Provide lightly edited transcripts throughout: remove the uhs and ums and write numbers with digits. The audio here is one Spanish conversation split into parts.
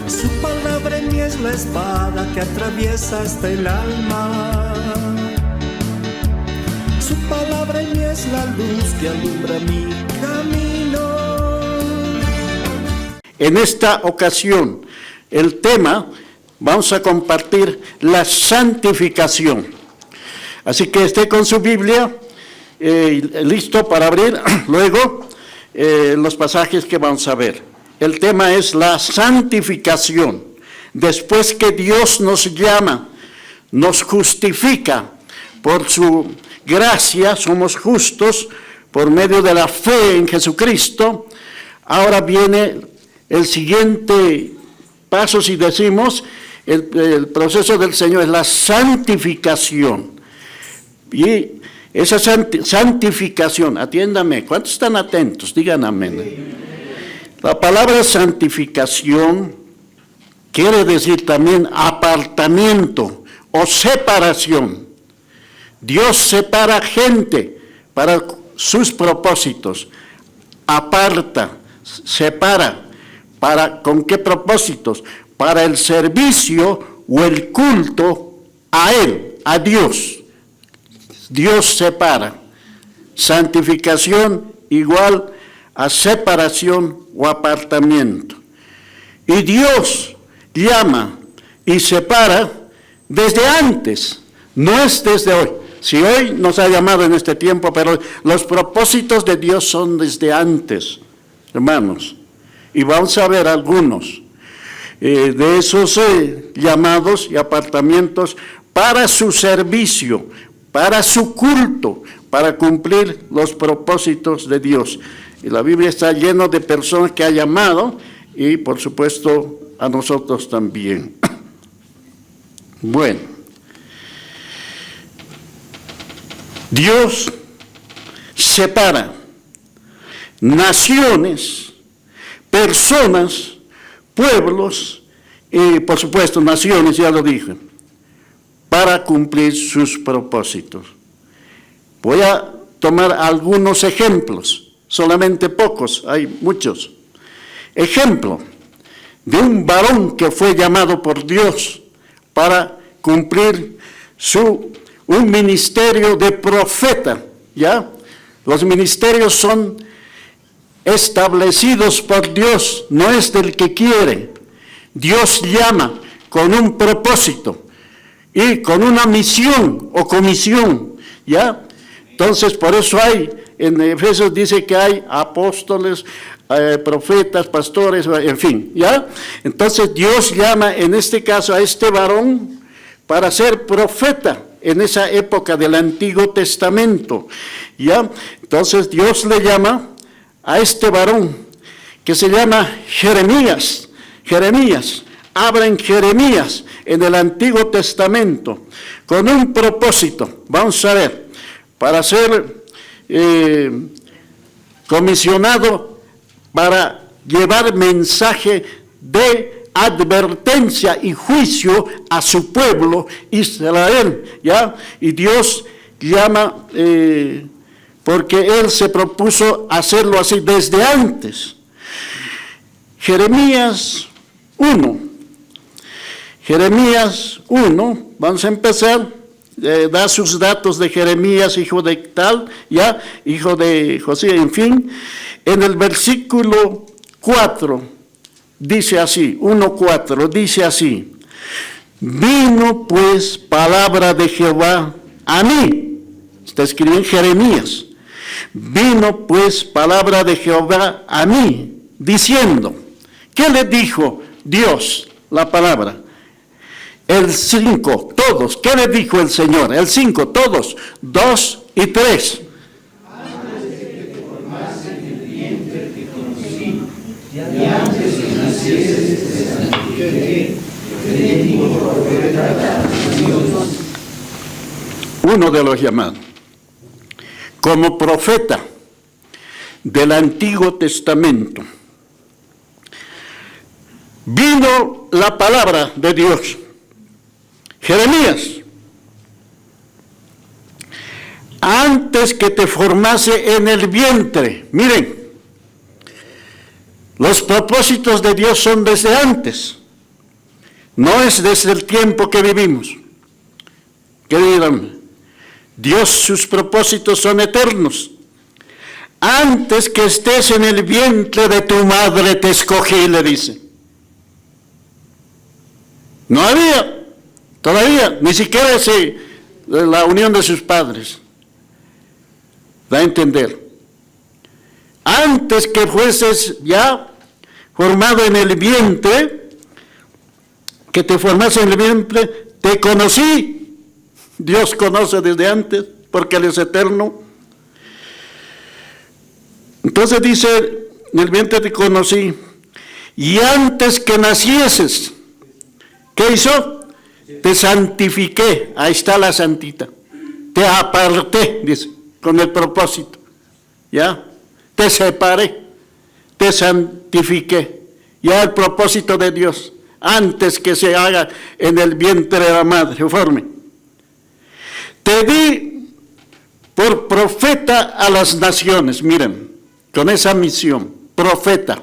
Su palabra en mí es la espada que atraviesa hasta el alma. Su palabra en mí es la luz que alumbra mi camino. En esta ocasión, el tema, vamos a compartir la santificación. Así que esté con su Biblia, listo para abrir luego los pasajes que vamos a ver. El tema es la santificación. Después que Dios nos llama, nos justifica por su gracia, somos justos por medio de la fe en Jesucristo. Ahora viene el siguiente paso, si decimos, el proceso del Señor es la santificación. Y esa santificación, atiéndame, ¿cuántos están atentos? Digan amén. La palabra santificación quiere decir también apartamiento o separación. Dios separa gente para sus propósitos, aparta, separa. ¿Con qué propósitos? Para el servicio o el culto a Él, a Dios. Dios separa. Santificación igual a separación o apartamiento. Y Dios llama y separa desde antes, no es desde hoy. Si hoy nos ha llamado en este tiempo, pero los propósitos de Dios son desde antes, hermanos. Y vamos a ver algunos de esos llamados y apartamientos para su servicio, para su culto, para cumplir los propósitos de Dios. Y la Biblia está llena de personas que ha llamado y, por supuesto, a nosotros también. Bueno, Dios separa naciones, personas, pueblos y, por supuesto, naciones, ya lo dije, para cumplir sus propósitos. Voy a tomar algunos ejemplos, solamente pocos, hay muchos. Ejemplo de un varón que fue llamado por Dios para cumplir un ministerio de profeta, ¿ya? Los ministerios son establecidos por Dios, no es del que quiere. Dios llama con un propósito y con una misión o comisión, ¿ya? Entonces, por eso en Efesios dice que hay apóstoles, profetas, pastores, en fin, ¿ya? Entonces, Dios llama en este caso a este varón para ser profeta en esa época del Antiguo Testamento, ¿ya? Entonces, Dios le llama a este varón que se llama Jeremías. Habla en Jeremías en el Antiguo Testamento con un propósito, vamos a ver, para ser comisionado para llevar mensaje de advertencia y juicio a su pueblo Israel, ¿ya? Y Dios llama porque Él se propuso hacerlo así desde antes. Jeremías 1, vamos a empezar, da sus datos de Jeremías, hijo de tal, ya, hijo de José, en fin. En el versículo 4, dice así, 1:4, dice así: vino pues palabra de Jehová a mí. Está escrito en Jeremías. Vino pues palabra de Jehová a mí, diciendo, ¿qué le dijo Dios? La palabra. El 5, todos, ¿qué le dijo el Señor? El 5, todos, 2 y 3. Antes de que te formase en el vientre te conocí, y antes que nacieses te santifiqué, te di por profeta a Dios. Uno de los llamados. Como profeta del Antiguo Testamento, vino la palabra de Dios. Jeremías, antes que te formase en el vientre, miren, los propósitos de Dios son desde antes, No es desde el tiempo que vivimos. ¿Qué dirán? Dios, sus propósitos son eternos. Antes que estés en el vientre de tu madre te escogí, le dice. No había todavía, ni siquiera la unión de sus padres. Da a entender. Antes que fueses ya formado en el vientre, que te formase en el vientre, te conocí. Dios conoce desde antes, porque Él es eterno. Entonces dice, en el vientre te conocí, y antes que nacieses, ¿qué hizo? Te santifiqué. Ahí está la santita. Te aparté, dice, con el propósito. ¿Ya? Te separé, te santifiqué. Ya el propósito de Dios, antes que se haga en el vientre de la madre, forme. Te di por profeta a las naciones, miren, con esa misión, profeta.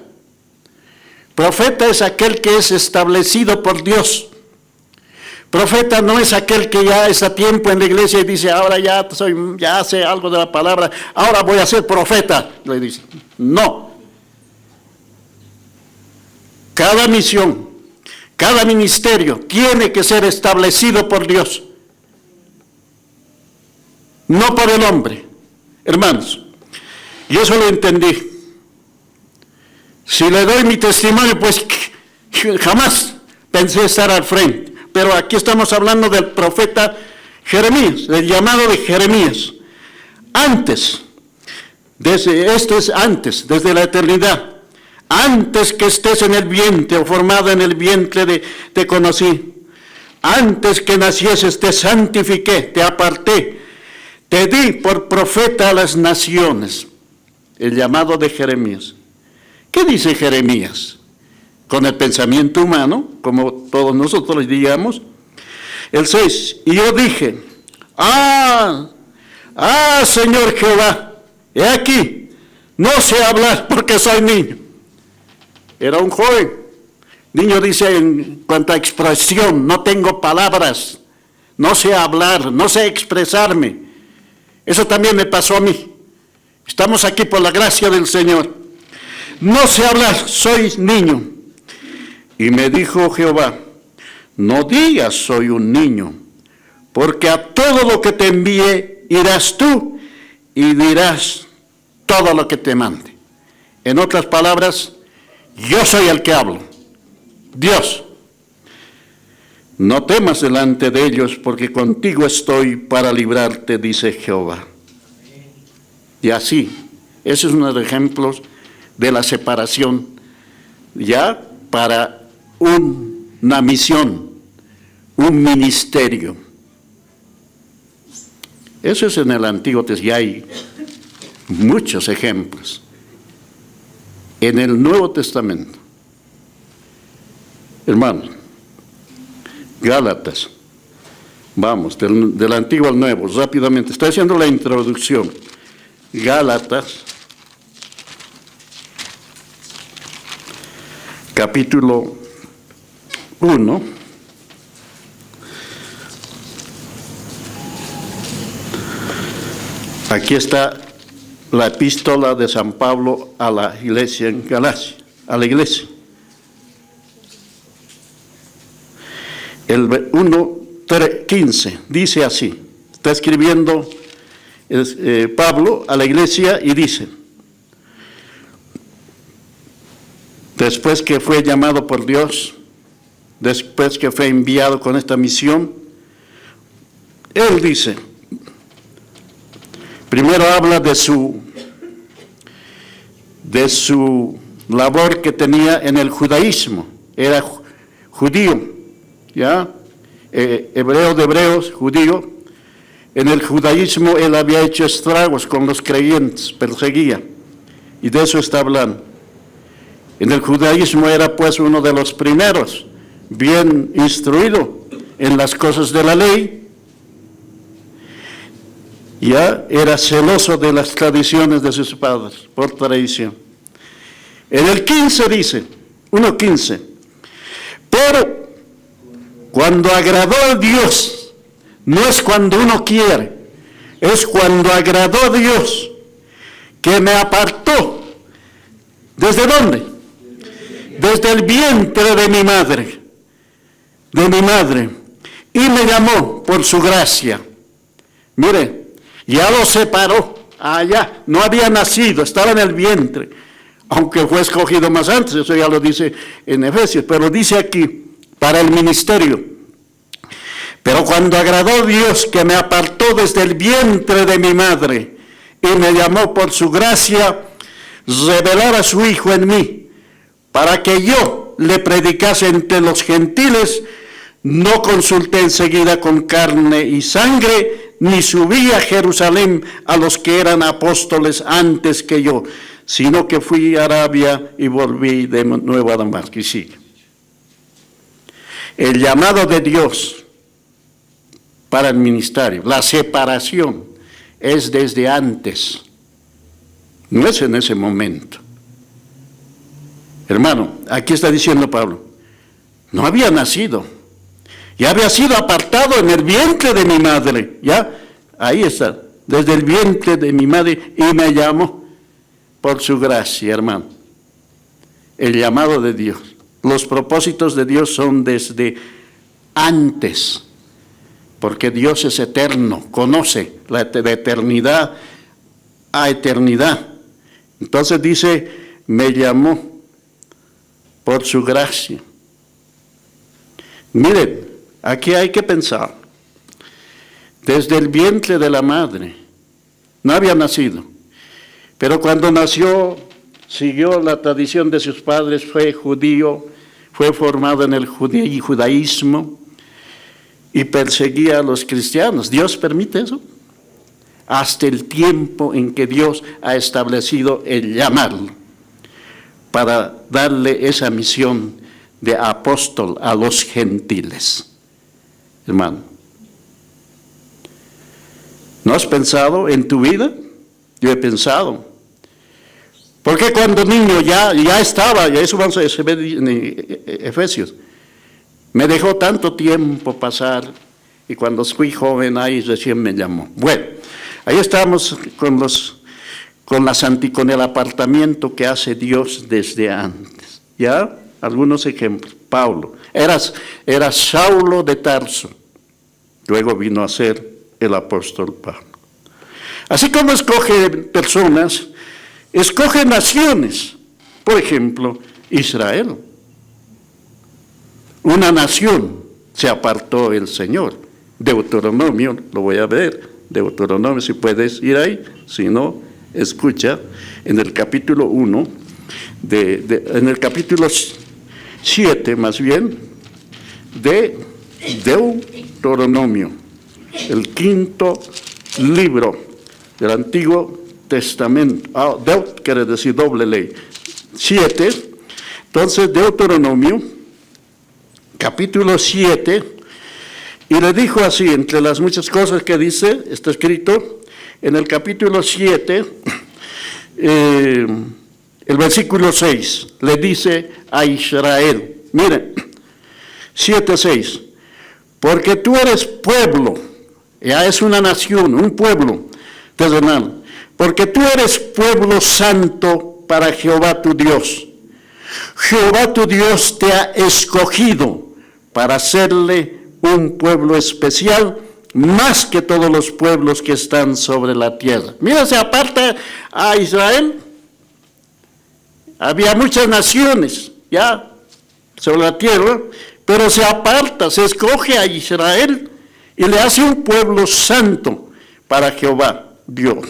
Profeta es aquel que es establecido por Dios. Profeta no es aquel que ya está a tiempo en la iglesia y dice, ahora ya sé algo de la palabra, ahora voy a ser profeta. Le dice, no. Cada misión, cada ministerio tiene que ser establecido por Dios. No por el hombre. Hermanos, yo eso lo entendí. Si le doy mi testimonio, pues jamás pensé estar al frente. Pero aquí estamos hablando del profeta Jeremías, del llamado de Jeremías. Antes, esto es antes, desde la eternidad. Antes que estés en el vientre o formado en el vientre te conocí. Antes que nacieses te santifiqué, te aparté. Te di por profeta a las naciones. El llamado de Jeremías. ¿Qué dice Jeremías? Con el pensamiento humano, como todos nosotros digamos. El 6, y yo dije, Señor Jehová, he aquí, no sé hablar porque soy niño. Era un joven. Niño dice en cuanto a expresión, no tengo palabras, no sé hablar, no sé expresarme. Eso también me pasó a mí. Estamos aquí por la gracia del Señor. No sé hablar, soy niño. Y me dijo Jehová, no digas soy un niño, porque a todo lo que te envíe irás tú y dirás todo lo que te mande. En otras palabras, yo soy el que hablo, Dios. No temas delante de ellos, porque contigo estoy para librarte, dice Jehová. Y así, ese es uno de los ejemplos de la separación, ya para una misión, un ministerio. Eso es en el Antiguo Testamento, y hay muchos ejemplos. En el Nuevo Testamento, hermanos, Gálatas, vamos, del Antiguo al Nuevo, rápidamente, estoy haciendo la introducción. Gálatas, capítulo 1, aquí está la epístola de San Pablo a la iglesia en Galacia, a la iglesia. El 1:15 dice así, está escribiendo Pablo a la iglesia y dice, después que fue llamado por Dios, después que fue enviado con esta misión, él dice, primero habla de su labor que tenía en el judaísmo, era judío, ¿ya? Hebreo de hebreos, judío. En el judaísmo él había hecho estragos con los creyentes, perseguía, y de eso está hablando. En el judaísmo era pues uno de los primeros, bien instruido en las cosas de la ley, ya era celoso de las tradiciones de sus padres, por tradición. En el 15 dice, 1:15, pero Cuando agradó a Dios, no es cuando uno quiere, es cuando agradó a Dios, que me apartó. ¿Desde dónde? Desde el vientre de mi madre, y me llamó por su gracia. Mire, ya lo separó allá, no había nacido, estaba en el vientre, aunque fue escogido más antes, eso ya lo dice en Efesios, pero dice aquí, para el ministerio. Pero cuando agradó Dios, que me apartó desde el vientre de mi madre y me llamó por su gracia, revelar a su Hijo en mí, para que yo le predicase entre los gentiles, no consulté enseguida con carne y sangre, ni subí a Jerusalén a los que eran apóstoles antes que yo, sino que fui a Arabia y volví de nuevo a Damasco. Y sigue. El llamado de Dios para el ministerio, la separación, es desde antes, no es en ese momento. Hermano, aquí está diciendo Pablo, no había nacido, ya había sido apartado en el vientre de mi madre, ya, ahí está, desde el vientre de mi madre, y me llamó por su gracia, hermano. El llamado de Dios, los propósitos de Dios son desde antes, porque Dios es eterno, conoce de eternidad a eternidad. Entonces dice, me llamó por su gracia. Miren, aquí hay que pensar, desde el vientre de la madre, no había nacido, pero cuando nació, siguió la tradición de sus padres, fue judío, fue formado en el judaísmo y perseguía a los cristianos. ¿Dios permite eso? Hasta el tiempo en que Dios ha establecido el llamarlo, para darle esa misión de apóstol a los gentiles. Hermano, ¿no has pensado en tu vida? Yo he pensado. Porque cuando niño ya estaba, y eso vamos a ver en Efesios, me dejó tanto tiempo pasar, y cuando fui joven ahí recién me llamó. Bueno, ahí estamos con el apartamiento que hace Dios desde antes. ¿Ya? Algunos ejemplos. Pablo, era Saulo de Tarso, luego vino a ser el apóstol Pablo. Así como escoge personas, escoge naciones. Por ejemplo, Israel. Una nación se apartó el Señor. Deuteronomio, lo voy a ver, Deuteronomio, si puedes ir ahí, si no, escucha, en el capítulo 1, en el capítulo 7 más bien, de Deuteronomio, el quinto libro del Antiguo Testamento. Deut quiere decir doble ley. 7, entonces Deuteronomio, capítulo 7, y le dijo así, entre las muchas cosas que dice, está escrito en el capítulo 7, el versículo 6, le dice a Israel, miren, 7:6, porque tú eres pueblo, ya es una nación, un pueblo terrenal, porque tú eres pueblo santo para Jehová tu Dios. Jehová tu Dios te ha escogido para hacerle un pueblo especial, más que todos los pueblos que están sobre la tierra. Mira, se aparta a Israel. Había muchas naciones ya sobre la tierra, pero se aparta, se escoge a Israel y le hace un pueblo santo para Jehová Dios.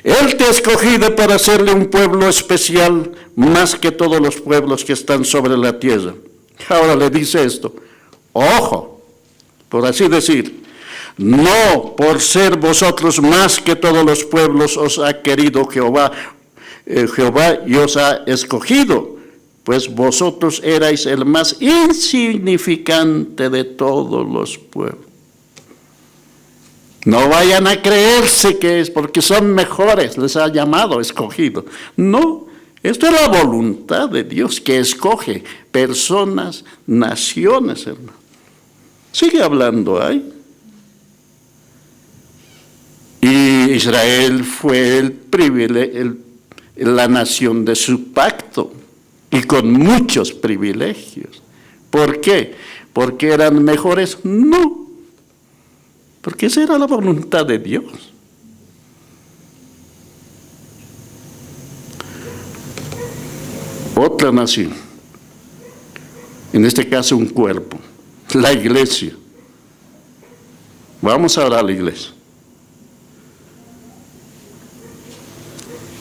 Él te ha escogido para hacerle un pueblo especial, más que todos los pueblos que están sobre la tierra. Ahora le dice esto, ojo, por así decir, no por ser vosotros más que todos los pueblos os ha querido Jehová y os ha escogido, pues vosotros erais el más insignificante de todos los pueblos. No vayan a creerse que es porque son mejores, les ha llamado, escogido. No, esto es la voluntad de Dios que escoge personas, naciones, hermano. Sigue hablando ahí. Y Israel fue la nación de su pacto y con muchos privilegios. ¿Por qué? ¿Porque eran mejores? No, porque esa era la voluntad de Dios. Otra nación, en este caso un cuerpo, la iglesia. Vamos ahora a la iglesia.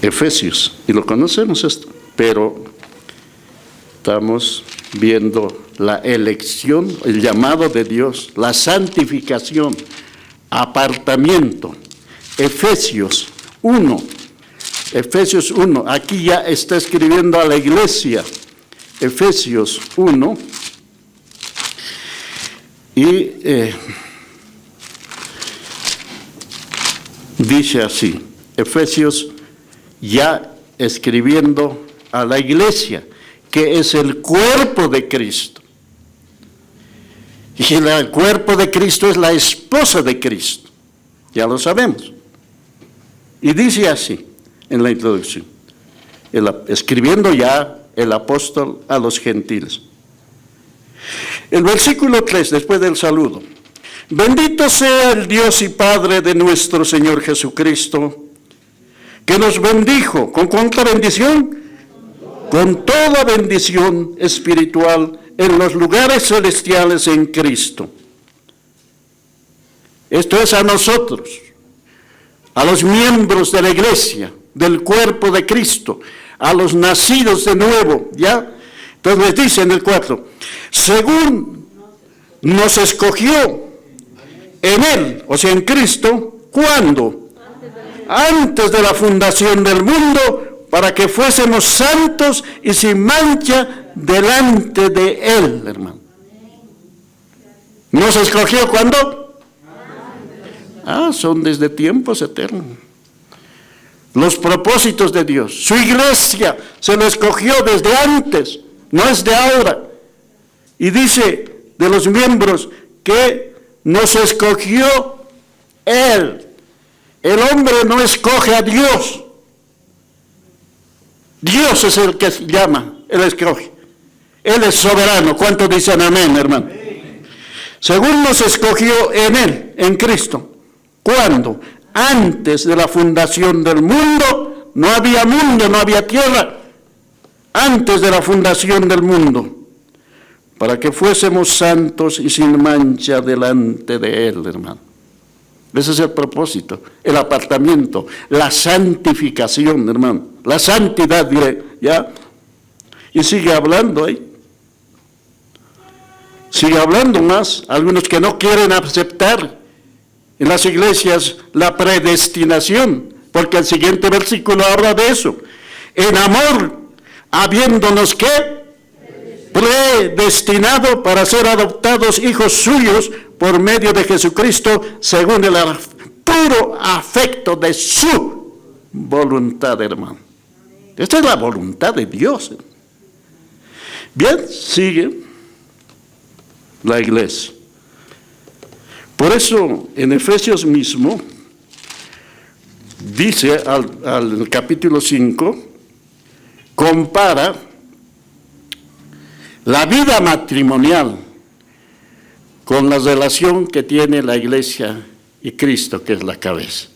Efesios, y lo conocemos esto, pero estamos viendo la elección, el llamado de Dios, la santificación, apartamiento. Efesios 1, aquí ya está escribiendo a la iglesia, Efesios 1, y dice así, Efesios ya escribiendo a la iglesia, que es el cuerpo de Cristo. Y el cuerpo de Cristo es la esposa de Cristo, ya lo sabemos. Y dice así, en la introducción, escribiendo ya el apóstol a los gentiles. El versículo 3, después del saludo. Bendito sea el Dios y Padre de nuestro Señor Jesucristo, que nos bendijo. ¿Con cuánta bendición? Con toda bendición espiritual en los lugares celestiales en Cristo. Esto es a nosotros, a los miembros de la iglesia, del cuerpo de Cristo, a los nacidos de nuevo, ¿ya? Entonces les dice en el 4, según nos escogió en Él, o sea, en Cristo, ¿cuándo? Antes de la fundación del mundo, para que fuésemos santos y sin mancha delante de Él, hermano. ¿Nos escogió cuándo? Son desde tiempos eternos. Los propósitos de Dios. Su iglesia se lo escogió desde antes, no es de ahora. Y dice de los miembros que nos escogió Él. El hombre no escoge a Dios. Dios es el que llama, Él escoge. Él es soberano. ¿Cuántos dicen amén, hermano? Según nos escogió en Él, en Cristo. ¿Cuándo? Antes de la fundación del mundo. No había tierra. Antes de la fundación del mundo. Para que fuésemos santos y sin mancha delante de Él, hermano. Ese es el propósito, el apartamiento, la santificación, hermano. La santidad, diré, ¿ya? Y sigue hablando ahí. Sigue hablando más. Algunos que no quieren aceptar en las iglesias la predestinación, porque el siguiente versículo habla de eso. En amor, habiéndonos ¿qué? Predestinado para ser adoptados hijos suyos por medio de Jesucristo, según el puro afecto de su voluntad, hermano. Esta es la voluntad de Dios. Bien, sigue la iglesia. Por eso, en Efesios mismo, dice al capítulo 5, compara la vida matrimonial con la relación que tiene la iglesia y Cristo, que es la cabeza.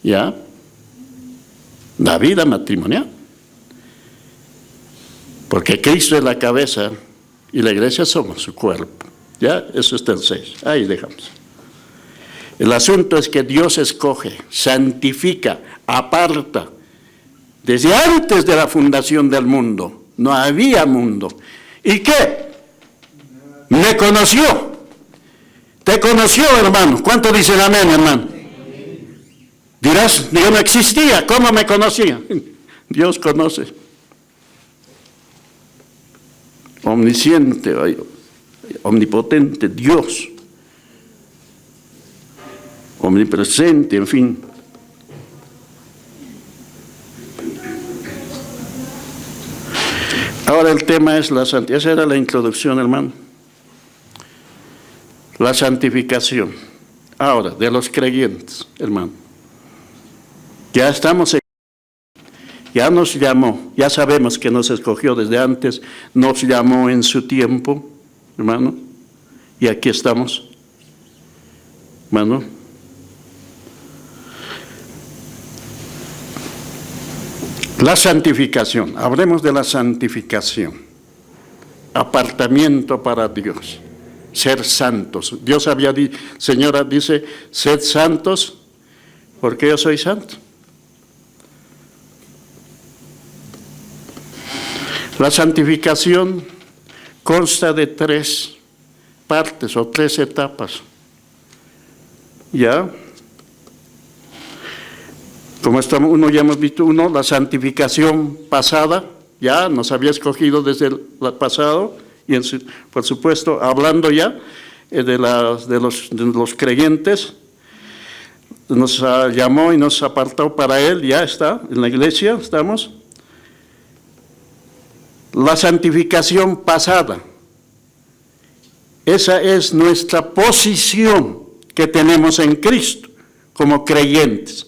¿Ya? La vida matrimonial. Porque Cristo es la cabeza y la iglesia somos su cuerpo. ¿Ya? Eso está el 6. Ahí dejamos. El asunto es que Dios escoge, santifica, aparta. Desde antes de la fundación del mundo. No había mundo. ¿Y qué? Me conoció. Te conoció, hermano. ¿Cuánto dicen amén, hermano? Dirás, yo no existía. ¿Cómo me conocía? Dios conoce. Omnisciente, omnipotente, Dios. Omnipresente, en fin. Ahora el tema es la santidad. Esa era la introducción, hermano. La santificación. Ahora, de los creyentes, hermano. Ya estamos en... Ya nos llamó, ya sabemos que nos escogió desde antes, nos llamó en su tiempo, hermano, y aquí estamos, hermano. La santificación, hablemos de la santificación, apartamiento para Dios, ser santos. Dios había dicho, Señora dice, sed santos, porque yo soy santo. La santificación consta de 3 partes o 3 etapas. ¿Ya? Como uno ya hemos visto, la santificación pasada, ya nos había escogido desde el pasado, y por supuesto, hablando ya de los creyentes, nos llamó y nos apartó para Él, ya está, en la iglesia estamos. La santificación pasada, esa es nuestra posición que tenemos en Cristo como creyentes.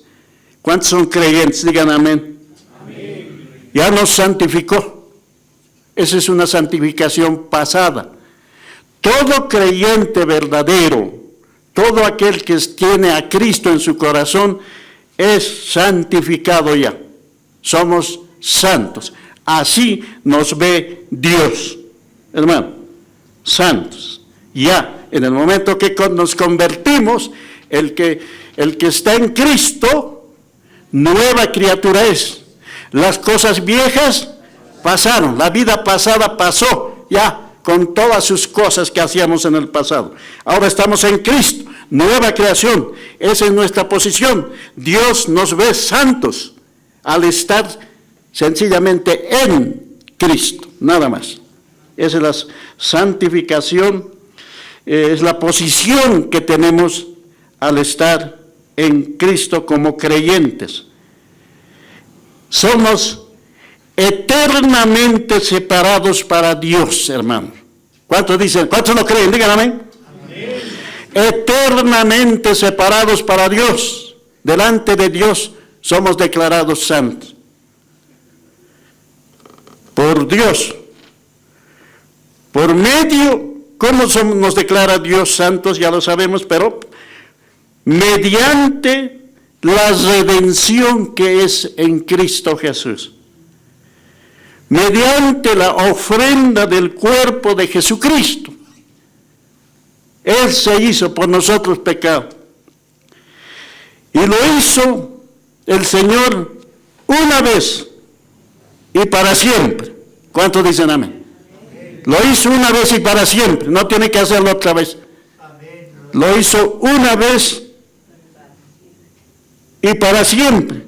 ¿Cuántos son creyentes? Digan amén. Amén. Ya nos santificó. Esa es una santificación pasada. Todo creyente verdadero, todo aquel que tiene a Cristo en su corazón, es santificado ya. Somos santos. Así nos ve Dios, hermano, santos. Ya, en el momento que nos convertimos, el que está en Cristo, nueva criatura es. Las cosas viejas pasaron, la vida pasada pasó, ya, con todas sus cosas que hacíamos en el pasado. Ahora estamos en Cristo, nueva creación. Esa es nuestra posición. Dios nos ve santos al estar sencillamente en Cristo, nada más. Esa es la santificación, es la posición que tenemos al estar en Cristo como creyentes. Somos eternamente separados para Dios, hermano. ¿Cuántos dicen? ¿Cuántos lo creen? Digan amén. Amén. Eternamente separados para Dios. Delante de Dios somos declarados santos. Por Dios, por medio, ¿cómo nos declara Dios santos? Ya lo sabemos, pero mediante la redención que es en Cristo Jesús. Mediante la ofrenda del cuerpo de Jesucristo. Él se hizo por nosotros pecado. Y lo hizo el Señor una vez y para siempre. ¿Cuántos dicen amén? Lo hizo una vez y para siempre, no tiene que hacerlo otra vez. Lo hizo una vez y para siempre.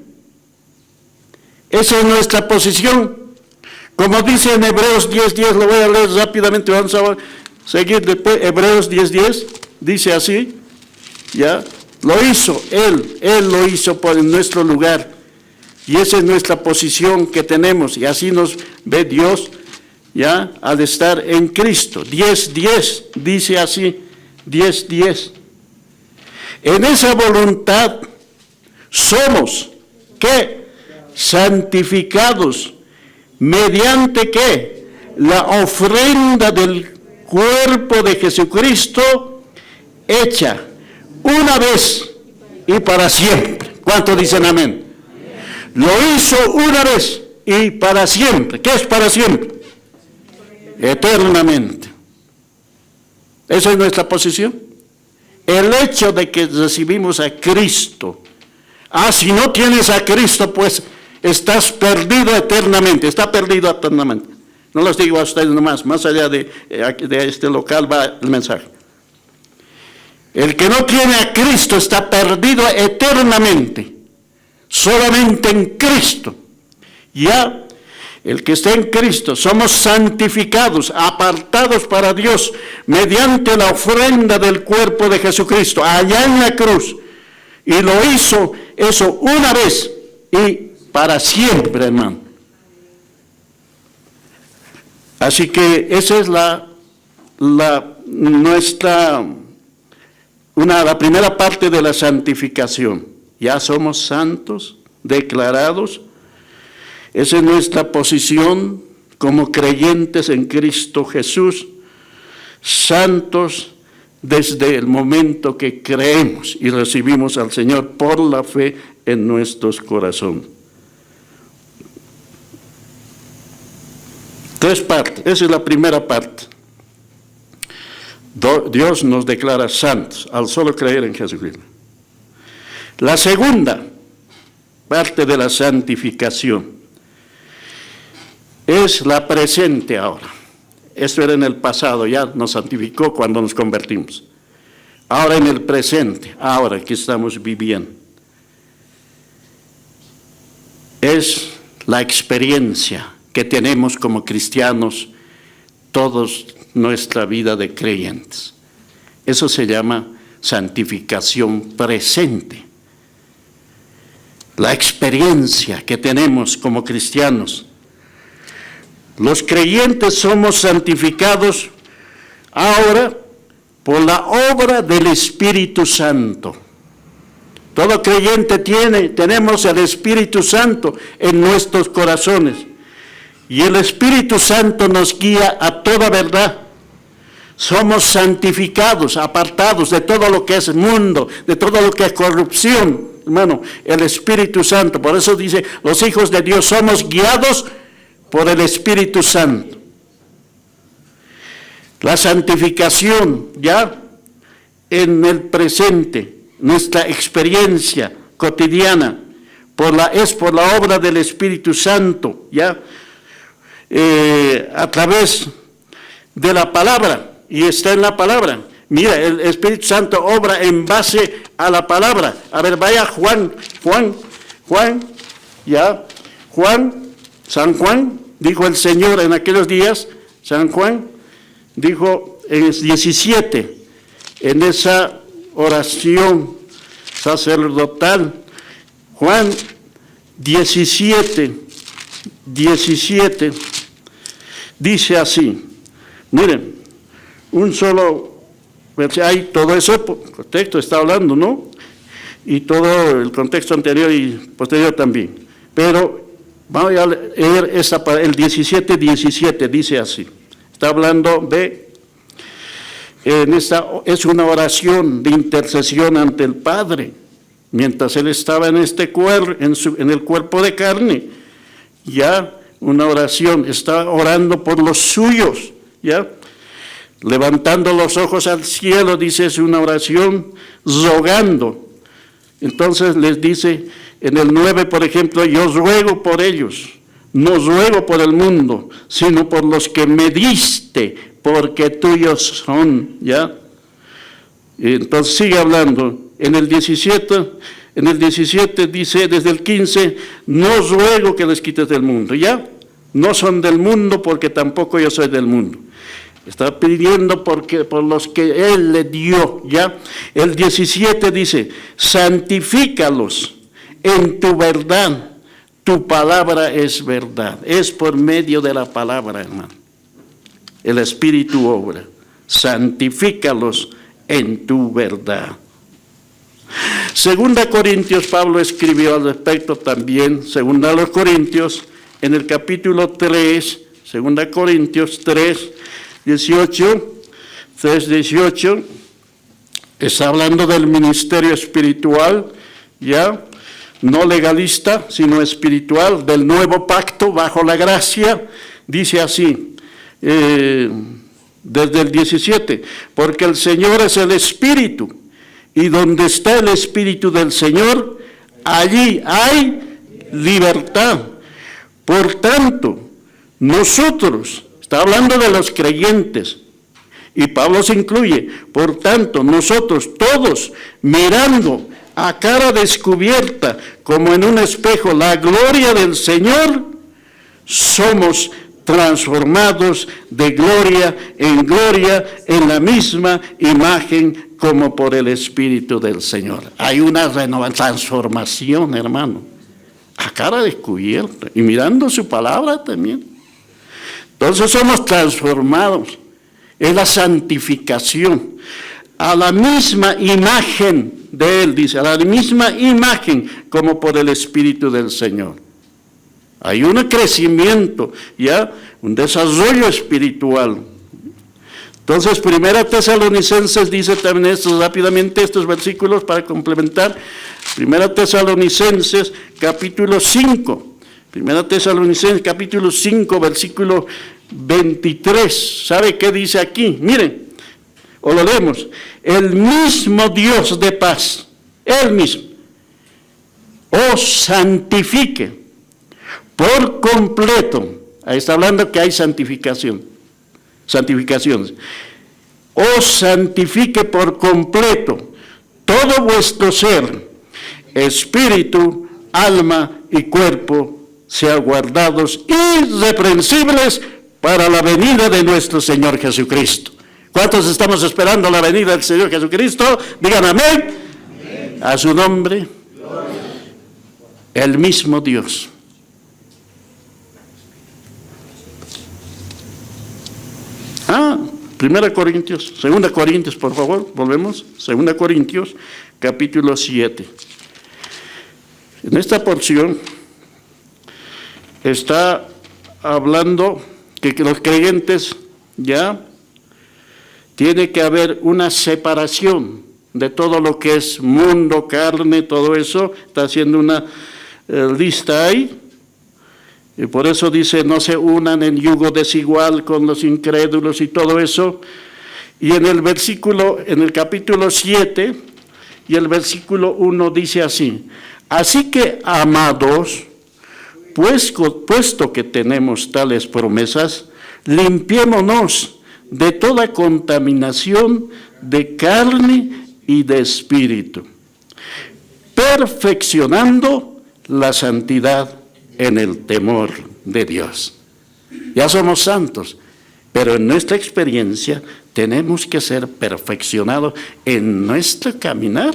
Esa es nuestra posición. Como dice en Hebreos 10:10, lo voy a leer rápidamente, vamos a seguir después. Hebreos 10:10 dice así, ya, lo hizo Él lo hizo en nuestro lugar. Y esa es nuestra posición que tenemos, y así nos ve Dios, ya, al estar en Cristo. 10:10 dice así, 10:10. En esa voluntad somos, ¿qué? Santificados, mediante ¿qué? La ofrenda del cuerpo de Jesucristo, hecha una vez y para siempre. ¿Cuántos dicen amén? Lo hizo una vez y para siempre. ¿Qué es para siempre? Eternamente. Esa es nuestra posición. El hecho de que recibimos a Cristo. Si no tienes a Cristo, pues estás perdido eternamente. Está perdido eternamente. No los digo a ustedes nomás. Más allá de este local va el mensaje. El que no tiene a Cristo está perdido eternamente. Solamente en Cristo. Ya, el que está en Cristo, somos santificados, apartados para Dios, mediante la ofrenda del cuerpo de Jesucristo, allá en la cruz. Y lo hizo eso una vez y para siempre, hermano. Así que esa es nuestra la primera parte de la santificación. Ya somos santos, declarados. Esa es nuestra posición como creyentes en Cristo Jesús, santos desde el momento que creemos y recibimos al Señor por la fe en nuestros corazones. 3 partes, esa es la primera parte. Dios nos declara santos al solo creer en Jesucristo. La segunda parte de la santificación es la presente ahora. Esto era en el pasado, ya nos santificó cuando nos convertimos. Ahora en el presente, ahora que estamos viviendo. Es la experiencia que tenemos como cristianos todos nuestra vida de creyentes. Eso se llama santificación presente. La experiencia que tenemos como cristianos. Los creyentes somos santificados ahora por la obra del Espíritu Santo. Todo creyente tenemos el Espíritu Santo en nuestros corazones. Y el Espíritu Santo nos guía a toda verdad. Somos santificados, apartados de todo lo que es mundo, de todo lo que es corrupción. Hermano, el Espíritu Santo, por eso dice, los hijos de Dios somos guiados por el Espíritu Santo. La santificación ya en el presente, nuestra experiencia cotidiana, es por la obra del Espíritu Santo, ya a través de la palabra, y está en la palabra. Mira, el Espíritu Santo obra en base a la palabra. A ver, vaya Juan, San Juan, dijo el Señor en aquellos días, San Juan, dijo en 17, en esa oración sacerdotal, Juan 17, dice así, miren, un solo hay todo eso, el contexto está hablando, ¿no? Y todo el contexto anterior y posterior también. Pero vamos a leer el 17, dice así. Está hablando es una oración de intercesión ante el Padre. Mientras Él estaba en en el cuerpo de carne, ya una oración, está orando por los suyos, ya. Levantando los ojos al cielo, dice, es una oración rogando. Entonces les dice en el 9, por ejemplo, yo ruego por ellos, no ruego por el mundo, sino por los que me diste, porque tuyos son, ¿ya? Y entonces sigue hablando. En el 17 dice, desde el 15, no ruego que les quites del mundo, ¿ya? No son del mundo porque tampoco yo soy del mundo. Está pidiendo por los que Él le dio, ¿ya? El 17 dice, santifícalos en tu verdad, tu palabra es verdad. Es por medio de la palabra, hermano. El Espíritu obra. Santifícalos en tu verdad. Segunda Corintios, Pablo escribió al respecto también, segunda a los Corintios, en el capítulo 3, segunda Corintios 3, 18, está hablando del ministerio espiritual, ya, no legalista, sino espiritual, del nuevo pacto bajo la gracia, dice así, desde el 17, porque el Señor es el Espíritu, y donde está el Espíritu del Señor, allí hay libertad. Por tanto, nosotros, está hablando de los creyentes, y Pablo se incluye, por tanto, nosotros todos, mirando a cara descubierta, como en un espejo, la gloria del Señor, somos transformados de gloria en la misma imagen como por el Espíritu del Señor. Hay una transformación, hermano, a cara descubierta, y mirando su palabra también. Entonces somos transformados, es la santificación. a la misma imagen de Él, dice, a la misma imagen como por el Espíritu del Señor. Hay un crecimiento, ya, un desarrollo espiritual. Entonces, Primera Tesalonicenses dice también esto rápidamente, estos versículos para complementar. Primera Tesalonicenses, capítulo 5. Primera Tesalonicenses, capítulo 5, versículo 23. ¿Sabe qué dice aquí? Miren, o lo leemos. El mismo Dios de paz, Él mismo, os santifique por completo. Ahí está hablando que hay santificaciones. Os santifique por completo todo vuestro ser, espíritu, alma y cuerpo, sean guardados irreprensibles para la venida de nuestro Señor Jesucristo. ¿Cuántos estamos esperando la venida del Señor Jesucristo? Digan amén. Amén. A su nombre, gloria. El mismo Dios. Primera Corintios, Segunda Corintios, por favor, volvemos. Segunda Corintios, capítulo 7. En esta porción está hablando que los creyentes ya tiene que haber una separación de todo lo que es mundo, carne, todo eso. Está haciendo una lista ahí. Y por eso dice, no se unan en yugo desigual con los incrédulos y todo eso. Y en el capítulo 7 y el versículo 1 dice así: así que, amados, puesto que tenemos tales promesas, limpiémonos de toda contaminación de carne y de espíritu, perfeccionando la santidad en el temor de Dios. Ya somos santos, pero en nuestra experiencia tenemos que ser perfeccionados en nuestro caminar,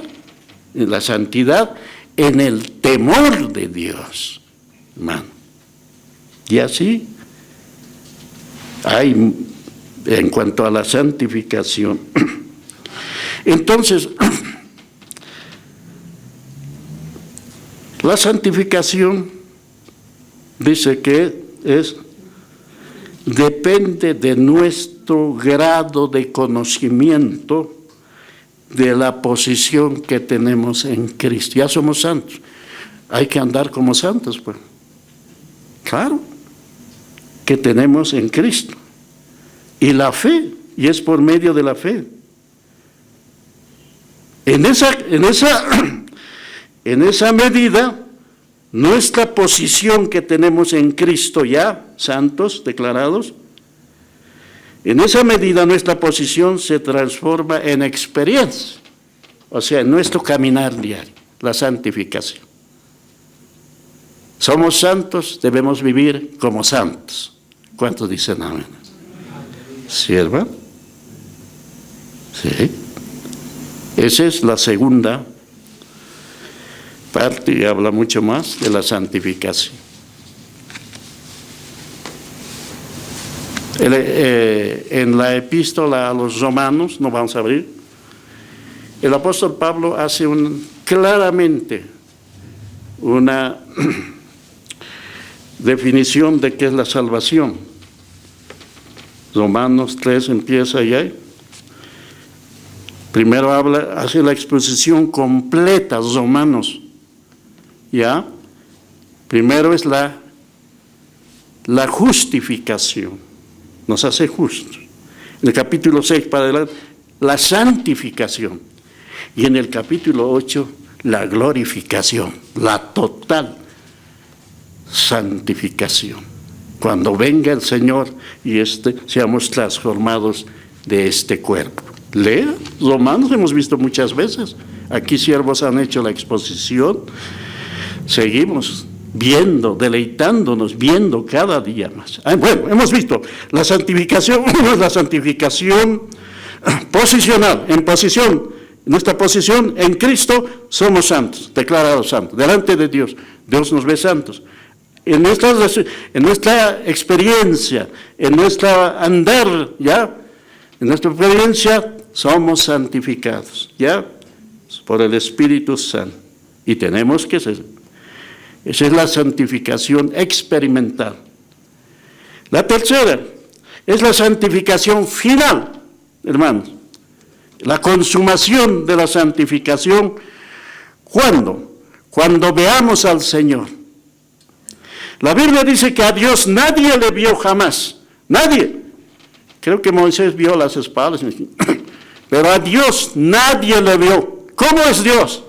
en la santidad, en el temor de Dios, hermano. Y así hay en cuanto a la santificación. Entonces, la santificación dice que depende de nuestro grado de conocimiento de la posición que tenemos en Cristo. Ya somos santos, hay que andar como santos, pues. Claro, que tenemos en Cristo. Y la fe, y es por medio de la fe. En esa medida, nuestra posición que tenemos en Cristo ya, santos, declarados, en esa medida nuestra posición se transforma en experiencia, o sea, en nuestro caminar diario, la santificación. Somos santos, debemos vivir como santos. ¿Cuántos dicen amén? ¿Sí, hermano? Sí. Esa es la segunda parte y habla mucho más de la santificación. En la epístola a los romanos, no vamos a abrir, el apóstol Pablo hace claramente una definición de qué es la salvación. Romanos 3 empieza ahí. Primero hace la exposición completa, Romanos. ¿Ya? Primero es la justificación, nos hace justos. En el capítulo 6 para adelante, la santificación. Y en el capítulo 8, la glorificación, la total santificación. Cuando venga el Señor y seamos transformados de este cuerpo. Lea, Romanos hemos visto muchas veces. Aquí siervos han hecho la exposición. Seguimos viendo, deleitándonos, viendo cada día más. Bueno, hemos visto la santificación, la santificación posicional, en posición, nuestra posición en Cristo, somos santos, declarados santos, delante de Dios. Dios nos ve santos. En nuestra experiencia, en nuestro andar, ¿ya? En nuestra experiencia somos santificados, ¿ya? Por el Espíritu Santo. Y tenemos que ser. Esa es la santificación experimental. La tercera es la santificación final, hermanos. La consumación de la santificación, ¿cuándo? Cuando veamos al Señor. La Biblia dice que a Dios nadie le vio jamás. Nadie. Creo que Moisés vio las espadas, pero a Dios nadie le vio. ¿Cómo es Dios?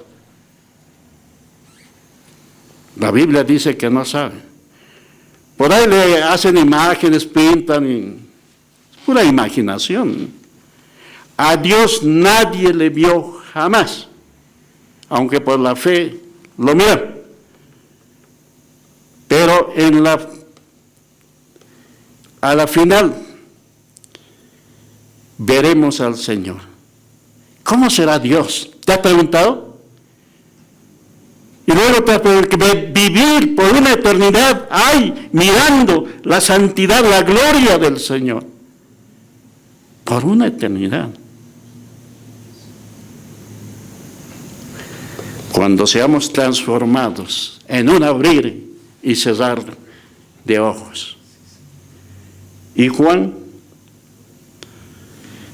La Biblia dice que no sabe. Por ahí le hacen imágenes, pintan, es pura imaginación. A Dios nadie le vio jamás, aunque por la fe lo mira. Pero a la final veremos al Señor. ¿Cómo será Dios? ¿Te has preguntado? Y luego te has preguntado, vivir por una eternidad, mirando la santidad, la gloria del Señor. Por una eternidad. Cuando seamos transformados en un abrir y cerrar de ojos. Y Juan,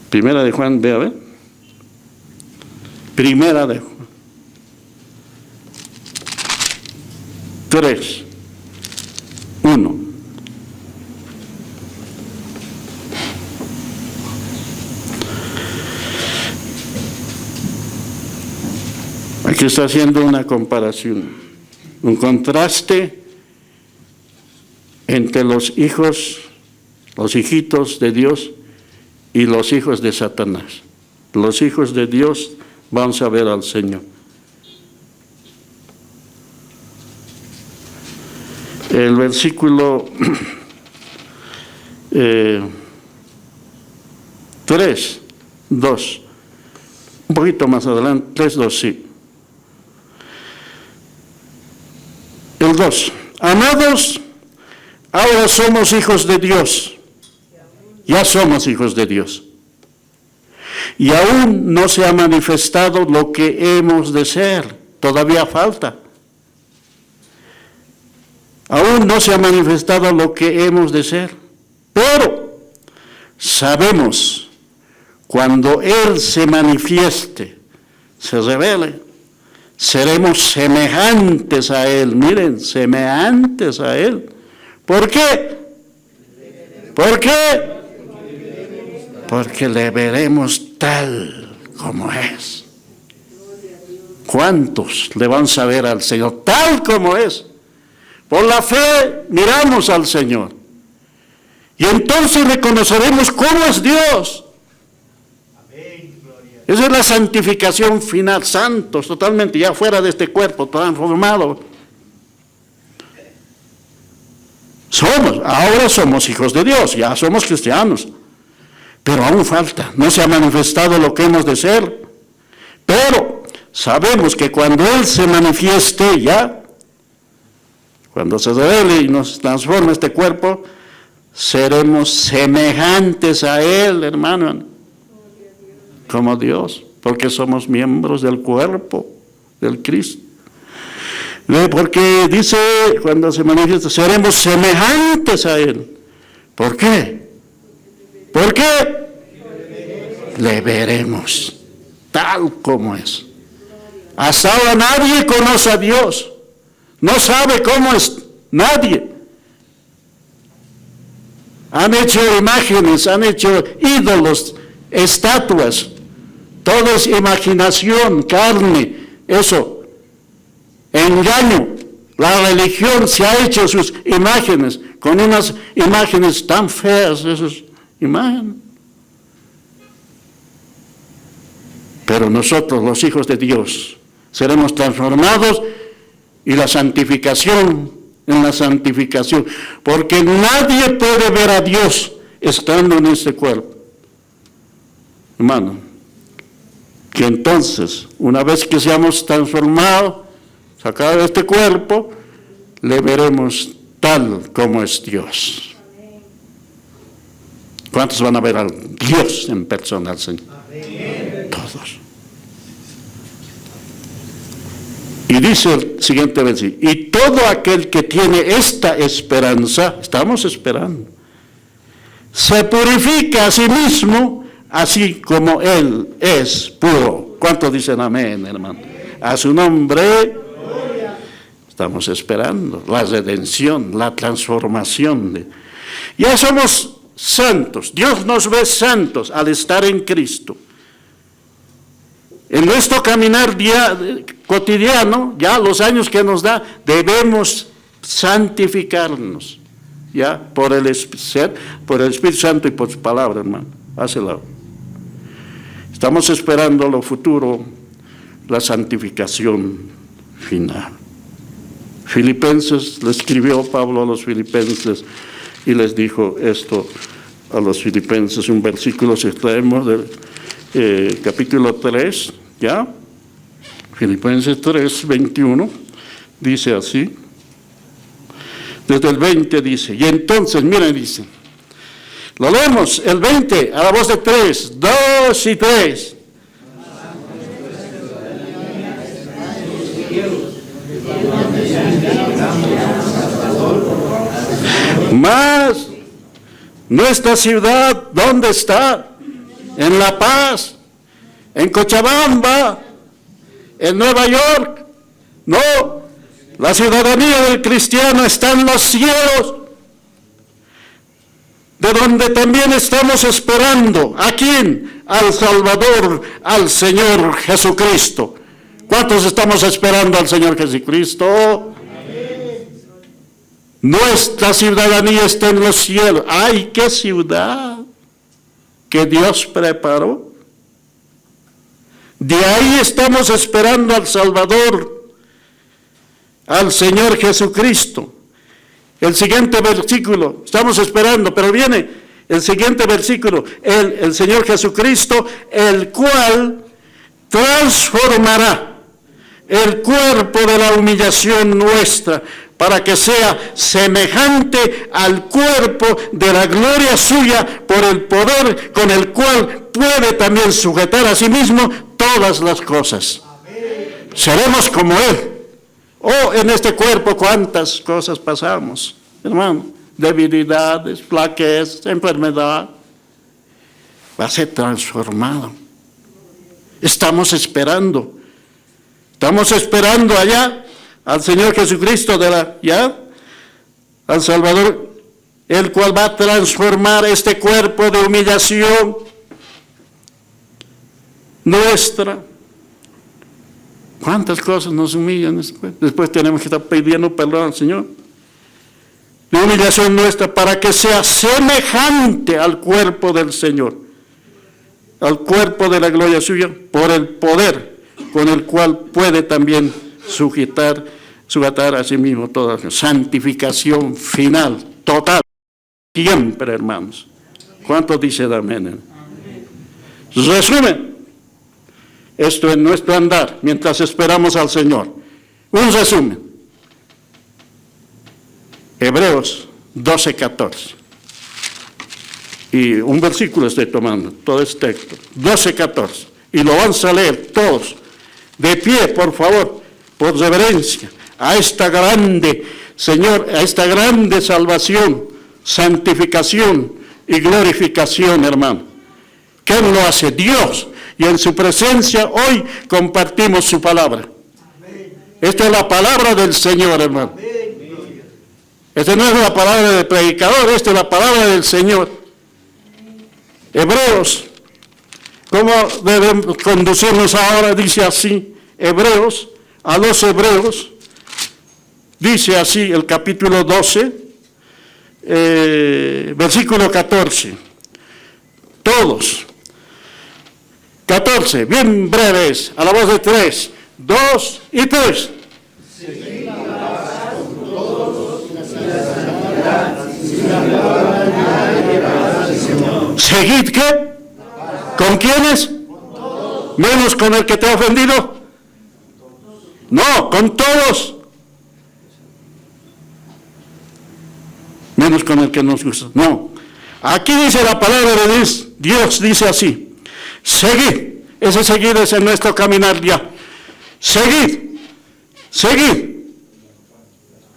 primera de Juan, ve a ver. Primera de Juan. 3, 1. Aquí está haciendo una comparación, un contraste entre los hijitos de Dios y los hijos de Satanás. Los hijos de Dios vamos a ver al Señor. El versículo 3, 2, un poquito más adelante, 3, 2, sí. El 2, amados, ahora somos hijos de Dios, ya somos hijos de Dios, y aún no se ha manifestado lo que hemos de ser, todavía falta. Aún no se ha manifestado lo que hemos de ser, pero sabemos, cuando Él se manifieste, se revele, seremos semejantes a Él. Miren, semejantes a Él. ¿Por qué? ¿Por qué? Porque le veremos tal como es. ¿Cuántos le van a ver al Señor tal como es? Por la fe miramos al Señor. Y entonces reconoceremos cómo es Dios. Esa es la santificación final, santos, totalmente, ya fuera de este cuerpo transformado. Ahora somos hijos de Dios, ya somos cristianos. Pero aún falta, no se ha manifestado lo que hemos de ser. Pero sabemos que cuando Él se manifieste ya, cuando se revele y nos transforme este cuerpo, seremos semejantes a Él, hermano, como Dios, porque somos miembros del cuerpo del Cristo. Porque dice, cuando se manifiesta, seremos semejantes a Él. ¿Por qué? ¿Por qué? Le veremos tal como es. Hasta ahora nadie conoce a Dios. No sabe cómo es nadie. Han hecho imágenes, han hecho ídolos, estatuas. Todo es imaginación, carne, eso. Engaño. La religión se ha hecho sus imágenes, con unas imágenes tan feas, esas imágenes. Pero nosotros, los hijos de Dios, seremos transformados y la santificación, en la santificación, porque nadie puede ver a Dios estando en este cuerpo. Hermano, que entonces, una vez que seamos transformados, sacados de este cuerpo, le veremos tal como es Dios. ¿Cuántos van a ver a Dios en persona, al Señor? Todos. Y dice el siguiente versículo, y todo aquel que tiene esta esperanza, estamos esperando, se purifica a sí mismo, así como Él es puro. ¿Cuántos dicen amén, hermano? A su nombre estamos esperando la redención, la transformación. Ya somos santos. Dios nos ve santos al estar en Cristo. En nuestro caminar cotidiano, ya los años que nos da, debemos santificarnos, ya, por el Espíritu Santo y por su palabra, hermano. Hácelo. Estamos esperando lo futuro, la santificación final. Filipenses, le escribió Pablo a los filipenses y les dijo esto a los filipenses, un versículo si traemos del capítulo 3, ¿ya? Filipenses 3, 21, dice así. Desde el 20 dice, y entonces, miren, dice, lo leemos, el 20, a la voz de 3, 2 y 3. Mas, nuestra ciudad, ¿dónde está? En La Paz, en Cochabamba, en Nueva York. No, la ciudadanía del cristiano está en los cielos, de donde también estamos esperando. ¿A quién? Al Salvador, al Señor Jesucristo. ¿Cuántos estamos esperando al Señor Jesucristo? Nuestra ciudadanía está en los cielos. ¡Ay, qué ciudad que Dios preparó! De ahí estamos esperando al Salvador, al Señor Jesucristo. El siguiente versículo, estamos esperando, pero viene el siguiente versículo, el Señor Jesucristo, el cual transformará el cuerpo de la humillación nuestra, para que sea semejante al cuerpo de la gloria suya, por el poder con el cual puede también sujetar a sí mismo todas las cosas. Amén. Seremos como Él. Oh, en este cuerpo cuántas cosas pasamos, hermano. Debilidades, flaquezas, enfermedad. Va a ser transformado. Estamos esperando allá al Señor Jesucristo al Salvador, el cual va a transformar este cuerpo de humillación nuestra. ¿Cuántas cosas nos humillan? Después tenemos que estar pidiendo perdón al Señor. La humillación nuestra, para que sea semejante al cuerpo del Señor, al cuerpo de la gloria suya, por el poder con el cual puede también sujetar a sí mismo toda la santificación final, total, siempre, hermanos. ¿Cuántos dicen amén? Resumen, esto es nuestro andar mientras esperamos al Señor. Un resumen. Hebreos 12:14. Y un versículo estoy tomando, todo este texto. 12:14. Y lo vamos a leer todos. De pie, por favor, por reverencia a esta grande, Señor, a esta grande salvación, santificación y glorificación, hermano. ¿Quién lo hace? Dios. Y en su presencia hoy compartimos su palabra. Esta es la palabra del Señor, hermano. Esta no es la palabra del predicador, esta es la palabra del Señor. Hebreos, ¿cómo debemos conducirnos ahora? Dice así, Hebreos, a los Hebreos, dice así el capítulo 12, versículo 14. Todos. 14, bien breves, a la voz de 3, 2 y 3. ¿Seguid qué? ¿Con quiénes? ¿Menos con el que te ha ofendido? No, con todos. Menos con el que nos gusta. No. Aquí dice la palabra de Dios, Dios dice así, seguid, ese seguir es en nuestro caminar ya, seguid,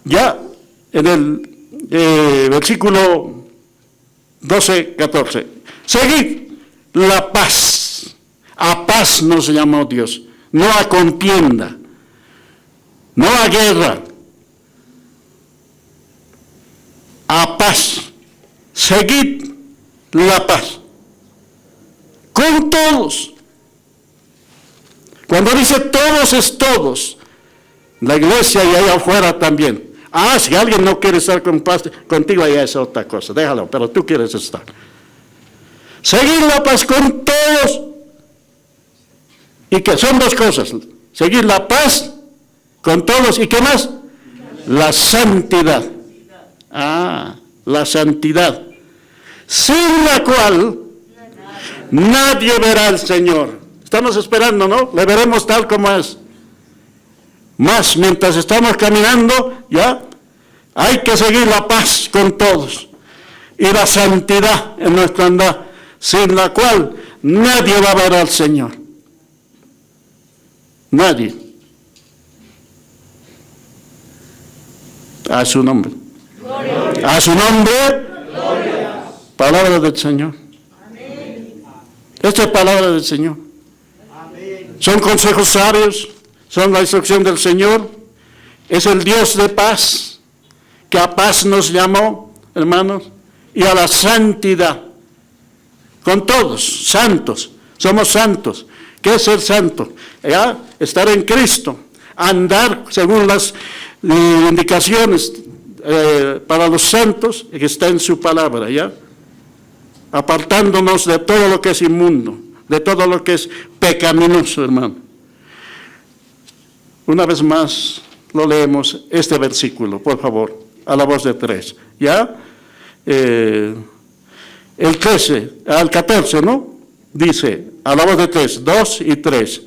ya en el versículo 12, 14, seguid la paz, a paz nos llamó Dios, no a contienda, no a guerra, a paz. Seguid la paz con todos. Cuando dice todos es todos, la iglesia y allá afuera también. Si alguien no quiere estar con paz contigo, allá es otra cosa, déjalo, pero tú quieres estar. Seguid la paz con todos. Y que son dos cosas, seguir la paz con todos, ¿y qué más? La santidad. La santidad, sin la cual nadie verá al Señor. Estamos esperando, ¿no? Le veremos tal como es. Más, mientras estamos caminando, ya, hay que seguir la paz con todos. Y la santidad en nuestro andar, sin la cual nadie va a ver al Señor. Nadie. A su nombre. Gloria. A su nombre. Gloria. Palabra del Señor. Amén. Esta es palabra del Señor. Amén. Son consejos sabios, son la instrucción del Señor. Es el Dios de paz, que a paz nos llamó, hermanos, y a la santidad. Con todos, santos, somos santos. ¿Qué es ser santo? ¿Ya? Estar en Cristo, andar según las indicaciones para los santos que está en su palabra, ¿ya? Apartándonos de todo lo que es inmundo, de todo lo que es pecaminoso, hermano. Una vez más lo leemos, este versículo, por favor, a la voz de tres, ¿ya? El 13, al 14, ¿no? Dice, a la voz de tres, 2 y 3.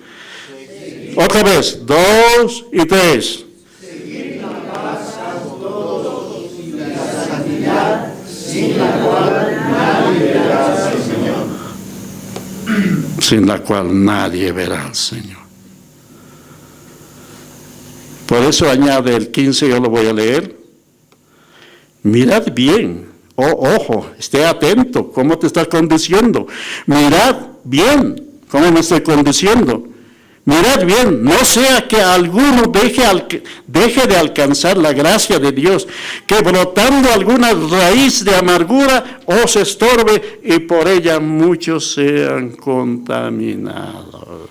Otra vez, 2 y 3. Seguir la paz con todos y la santidad, sin la cual nadie verá al Señor. Sin la cual nadie verá al Señor. Por eso añade el 15, yo lo voy a leer. Mirad bien. Ojo, esté atento, ¿cómo te estás conduciendo? Mirad bien, ¿cómo me estoy conduciendo? Mirad bien, no sea que alguno deje de alcanzar la gracia de Dios, que brotando alguna raíz de amargura os estorbe y por ella muchos sean contaminados.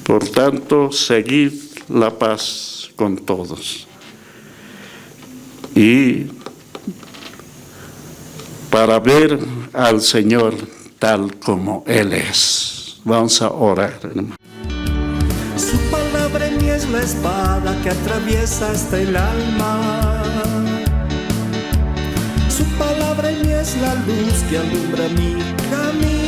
Por tanto, seguid la paz con todos. Y para ver al Señor tal como Él es. Vamos a orar, hermano. Su palabra en mí es la espada que atraviesa hasta el alma. Su palabra en mí es la luz que alumbra mi camino.